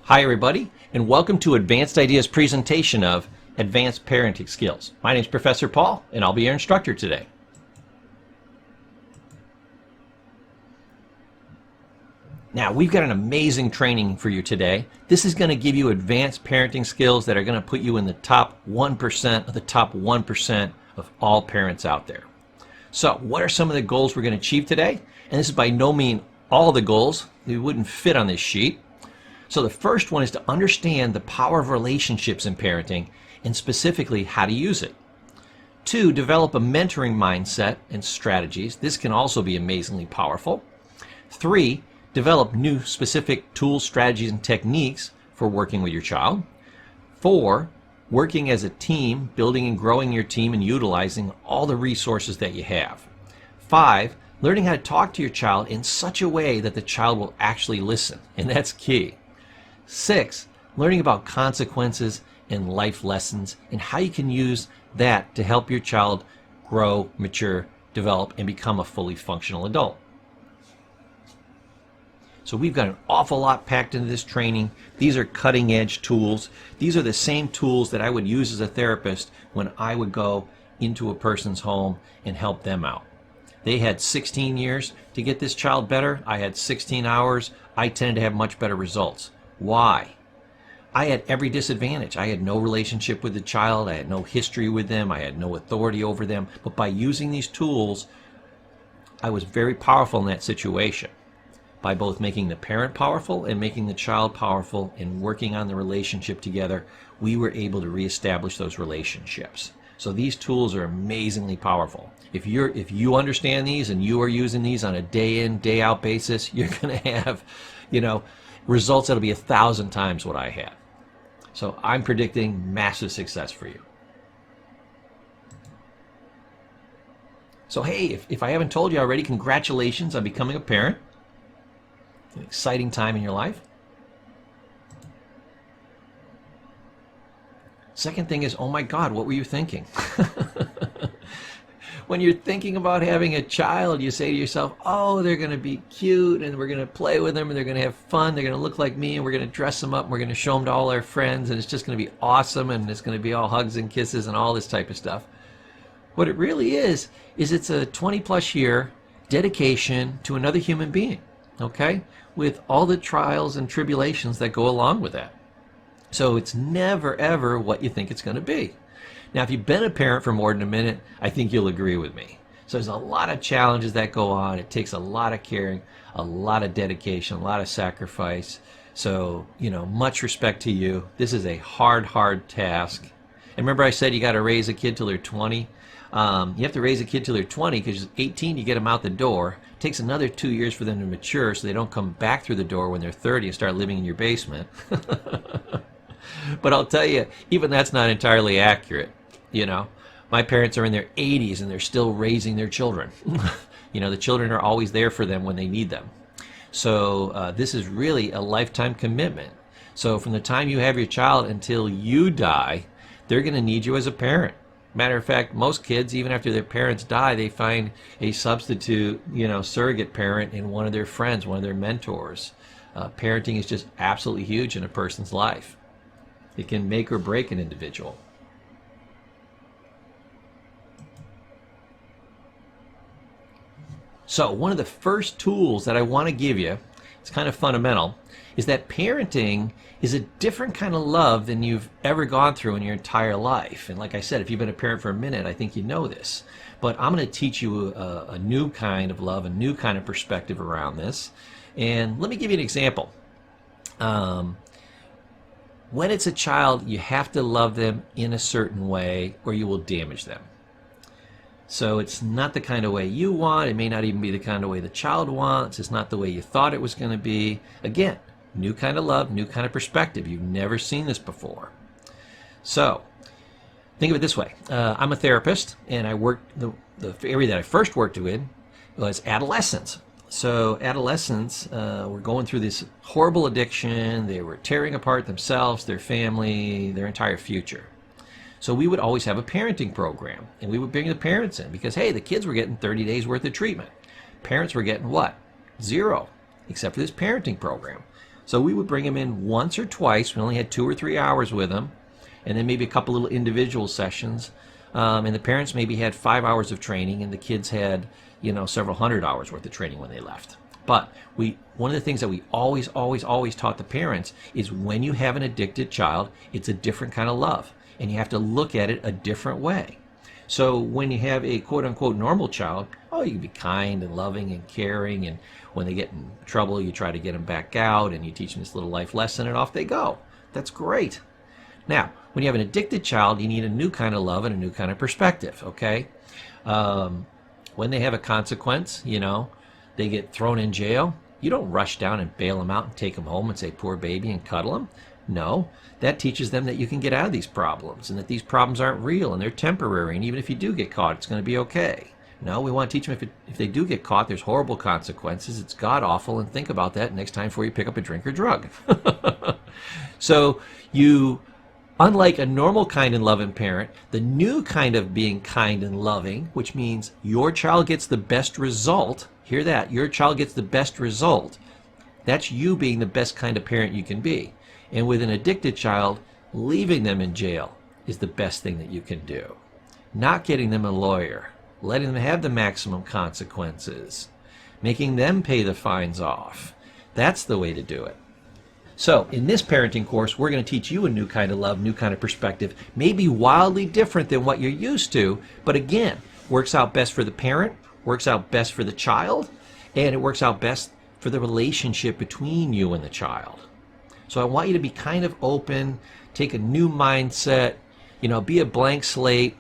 Hi everybody, and welcome to Advanced Ideas presentation of Advanced Parenting Skills. My name is Professor Paul, and I'll be your instructor today. Now, we've got an amazing training for you today. This is going to give you advanced parenting skills that are going to put you in the top 1% of the top 1% of all parents out there. So, what are some of the goals we're going to achieve today? And this is by no means all the goals. They wouldn't fit on this sheet. So the first one is to understand the power of relationships in parenting and specifically how to use it. 2, develop a mentoring mindset and strategies. This can also be amazingly powerful. 3, develop new specific tools, strategies, and techniques for working with your child. 4, working as a team, building and growing your team and utilizing all the resources that you have. 5, learning how to talk to your child in such a way that the child will actually listen, and that's key. 6, learning about consequences and life lessons and how you can use that to help your child grow, mature, develop, and become a fully functional adult. So we've got an awful lot packed into this training. These are cutting edge tools. These are the same tools that I would use as a therapist when I would go into a person's home and help them out. They had 16 years to get this child better. I had 16 hours. I tended to have much better results. Why? I had every disadvantage. I had no relationship with the child. I had no history with them. I had no authority over them. But by using these tools, I was very powerful in that situation. By both making the parent powerful and making the child powerful and working on the relationship together, we were able to reestablish those relationships. So these tools are amazingly powerful. If you understand these and you are using these on a day in, day out basis, you're going to have, results that'll be 1,000 times what I had. So I'm predicting massive success for you. So hey, if I haven't told you already, congratulations on becoming a parent. An exciting time in your life. Second thing is, oh my God, what were you thinking? When you're thinking about having a child, you say to yourself, oh, they're going to be cute and we're going to play with them and they're going to have fun. They're going to look like me and we're going to dress them up and we're going to show them to all our friends and it's just going to be awesome and it's going to be all hugs and kisses and all this type of stuff. What it really is it's a 20-plus year dedication to another human being, okay, with all the trials and tribulations that go along with that. So it's never, ever what you think it's going to be. Now, if you've been a parent for more than a minute, I think you'll agree with me. So there's a lot of challenges that go on. It takes a lot of caring, a lot of dedication, a lot of sacrifice. So, much respect to you. This is a hard task. And remember I said you got to raise a kid till they're 20? You have to raise a kid till they're 20 because 18 you get them out the door. It takes another 2 years for them to mature so they don't come back through the door when they're 30 and start living in your basement. But I'll tell you, even that's not entirely accurate. My parents are in their 80s and they're still raising their children. The children are always there for them when they need them. So this is really a lifetime commitment. So from the time you have your child until you die, they're going to need you as a parent. Matter of fact, most kids, even after their parents die, they find a substitute, surrogate parent in one of their friends, one of their mentors. Parenting is just absolutely huge in a person's life. It can make or break an individual. So one of the first tools that I want to give you, it's kind of fundamental, is that parenting is a different kind of love than you've ever gone through in your entire life. And like I said, if you've been a parent for a minute, I think you know this. But I'm going to teach you a new kind of love, a new kind of perspective around this. And let me give you an example. When it's a child, you have to love them in a certain way or you will damage them. So it's not the kind of way you want. It may not even be the kind of way the child wants. It's not the way you thought it was going to be. Again, new kind of love, new kind of perspective. You've never seen this before. So think of it this way. I'm a therapist, and I worked the area that I first worked with was adolescents. So adolescents were going through this horrible addiction. They were tearing apart themselves, their family, their entire future. So we would always have a parenting program, and we would bring the parents in because, hey, the kids were getting 30 days worth of treatment. Parents were getting what? 0, except for this parenting program. So we would bring them in once or twice. We only had 2 or 3 hours with them, and then maybe a couple little individual sessions. And the parents maybe had 5 hours of training, and the kids had, several hundred hours worth of training when they left. But one of the things that we always taught the parents is when you have an addicted child, it's a different kind of love, and you have to look at it a different way. So when you have a quote-unquote normal child, you can be kind and loving and caring, and when they get in trouble, you try to get them back out, and you teach them this little life lesson, and off they go. That's great. Now, when you have an addicted child, you need a new kind of love and a new kind of perspective, okay? When they have a consequence, they get thrown in jail, you don't rush down and bail them out and take them home and say, poor baby, and cuddle them. No, that teaches them that you can get out of these problems and that these problems aren't real and they're temporary, and even if you do get caught, it's going to be okay. No, we want to teach them if they do get caught, there's horrible consequences. It's god-awful, and think about that next time before you pick up a drink or drug. So unlike a normal kind and loving parent, the new kind of being kind and loving, which means your child gets the best result. Hear that, your child gets the best result. That's you being the best kind of parent you can be. And with an addicted child, leaving them in jail is the best thing that you can do. Not getting them a lawyer, letting them have the maximum consequences, making them pay the fines off. That's the way to do it. So in this parenting course, we're going to teach you a new kind of love, new kind of perspective, maybe wildly different than what you're used to, but again, works out best for the parent, works out best for the child, and it works out best for the relationship between you and the child. So I want you to be kind of open, take a new mindset, be a blank slate,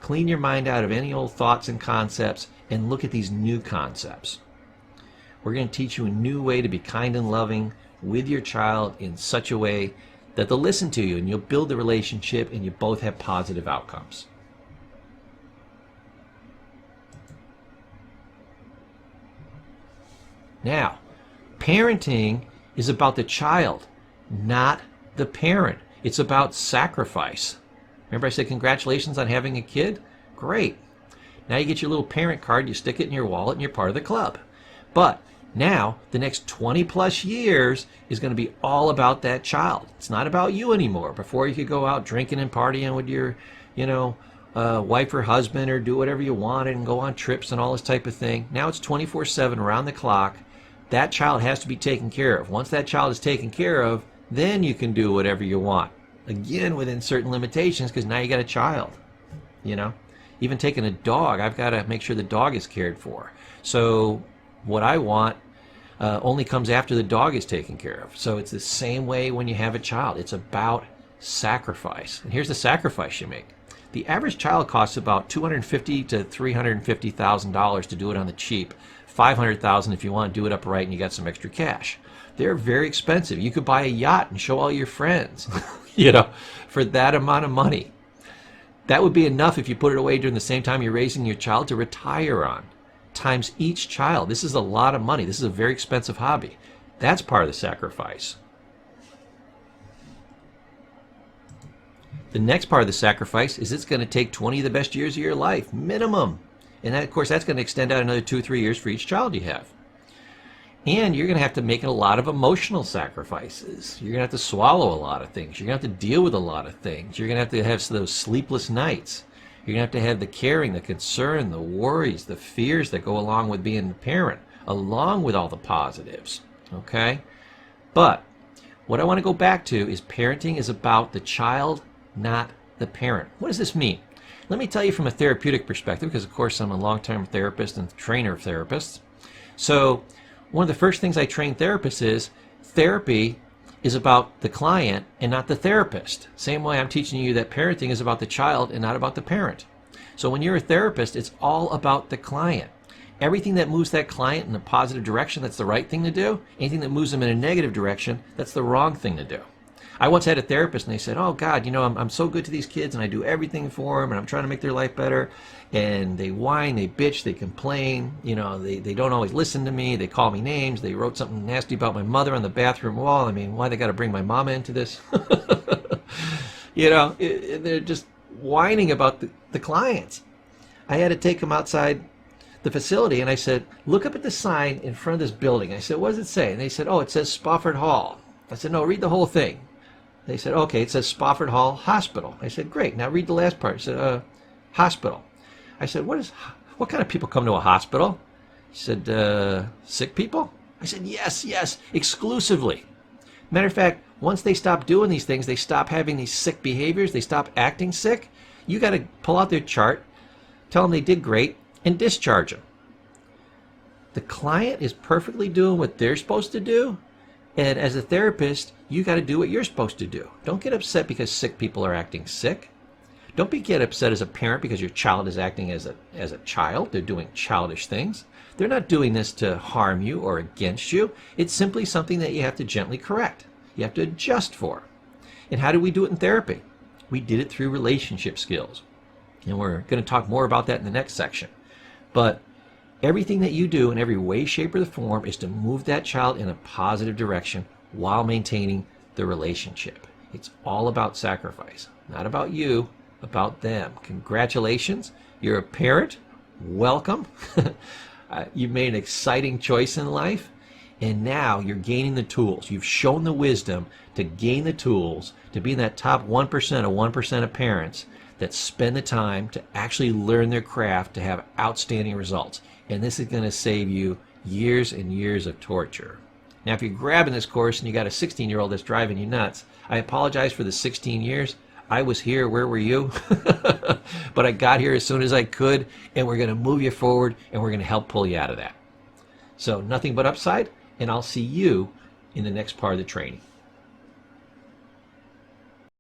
clean your mind out of any old thoughts and concepts, and look at these new concepts. We're going to teach you a new way to be kind and loving with your child in such a way that they'll listen to you and you'll build the relationship and you both have positive outcomes. Now, parenting is about the child, not the parent. It's about sacrifice. Remember I said congratulations on having a kid? Great. Now you get your little parent card, you stick it in your wallet, and you're part of the club. But now, the next 20 plus years is going to be all about that child. It's not about you anymore. Before you could go out drinking and partying with your, wife or husband, or do whatever you wanted and go on trips and all this type of thing. Now it's 24/7 around the clock. That child has to be taken care of. Once that child is taken care of, then you can do whatever you want. Again, within certain limitations, because now you got a child. Even taking a dog, I've got to make sure the dog is cared for. So what I want only comes after the dog is taken care of. So it's the same way when you have a child. It's about sacrifice. And here's the sacrifice you make. The average child costs about $250,000 to $350,000 to do it on the cheap. $500,000 if you want to do it up right and you got some extra cash. They're very expensive. You could buy a yacht and show all your friends, for that amount of money. That would be enough if you put it away during the same time you're raising your child to retire on. Times each child. This is a lot of money. This is a very expensive hobby. That's part of the sacrifice. The next part of the sacrifice is it's going to take 20 of the best years of your life, minimum. And that, of course, that's going to extend out another 2 or 3 years for each child you have. And you're going to have to make a lot of emotional sacrifices. You're going to have to swallow a lot of things. You're going to have to deal with a lot of things. You're going to have those sleepless nights. You're going to have the caring, the concern, the worries, the fears that go along with being a parent, along with all the positives, okay? But what I want to go back to is parenting is about the child, not the parent. What does this mean? Let me tell you from a therapeutic perspective, because of course I'm a long-term therapist and trainer of therapists. So one of the first things I train therapists is therapy is about the client and not the therapist. Same way I'm teaching you that parenting is about the child and not about the parent. So when you're a therapist, it's all about the client. Everything that moves that client in a positive direction, that's the right thing to do. Anything that moves them in a negative direction, that's the wrong thing to do. I once had a therapist and they said, oh God, I'm so good to these kids and I do everything for them and I'm trying to make their life better. And they whine, they bitch, they complain, they don't always listen to me, they call me names, they wrote something nasty about my mother on the bathroom wall. I mean, why they got to bring my mama into this? They're just whining about the clients. I had to take them outside the facility and I said, look up at the sign in front of this building. I said, what does it say? And they said, oh, it says Spofford Hall. I said, no, read the whole thing. They said, okay, it says Spofford Hall Hospital. I said, great, now read the last part. He said, hospital. I said, what kind of people come to a hospital? He said, sick people? I said, yes, exclusively. Matter of fact, once they stop doing these things, they stop having these sick behaviors, they stop acting sick, you got to pull out their chart, tell them they did great, and discharge them. The client is perfectly doing what they're supposed to do, and as a therapist, you got to do what you're supposed to do. Don't get upset because sick people are acting sick. Don't get upset as a parent because your child is acting as a child. They're doing childish things. They're not doing this to harm you or against you. It's simply something that you have to gently correct. You have to adjust for. And how do we do it in therapy? We did it through relationship skills. And we're going to talk more about that in the next section. But everything that you do in every way, shape, or the form is to move that child in a positive direction while maintaining the relationship. It's all about sacrifice, not about you, about them. Congratulations, you're a parent. Welcome. You've made an exciting choice in life, and now you're gaining the tools. You've shown the wisdom to gain the tools to be in that top 1% of 1% of parents that spend the time to actually learn their craft to have outstanding results. And this is going to save you years and years of torture. Now, if you're grabbing this course and you got a 16-year-old that's driving you nuts, I apologize for the 16 years. I was here, where were you? But I got here as soon as I could, and we're going to move you forward, and we're going to help pull you out of that. So nothing but upside, and I'll see you in the next part of the training.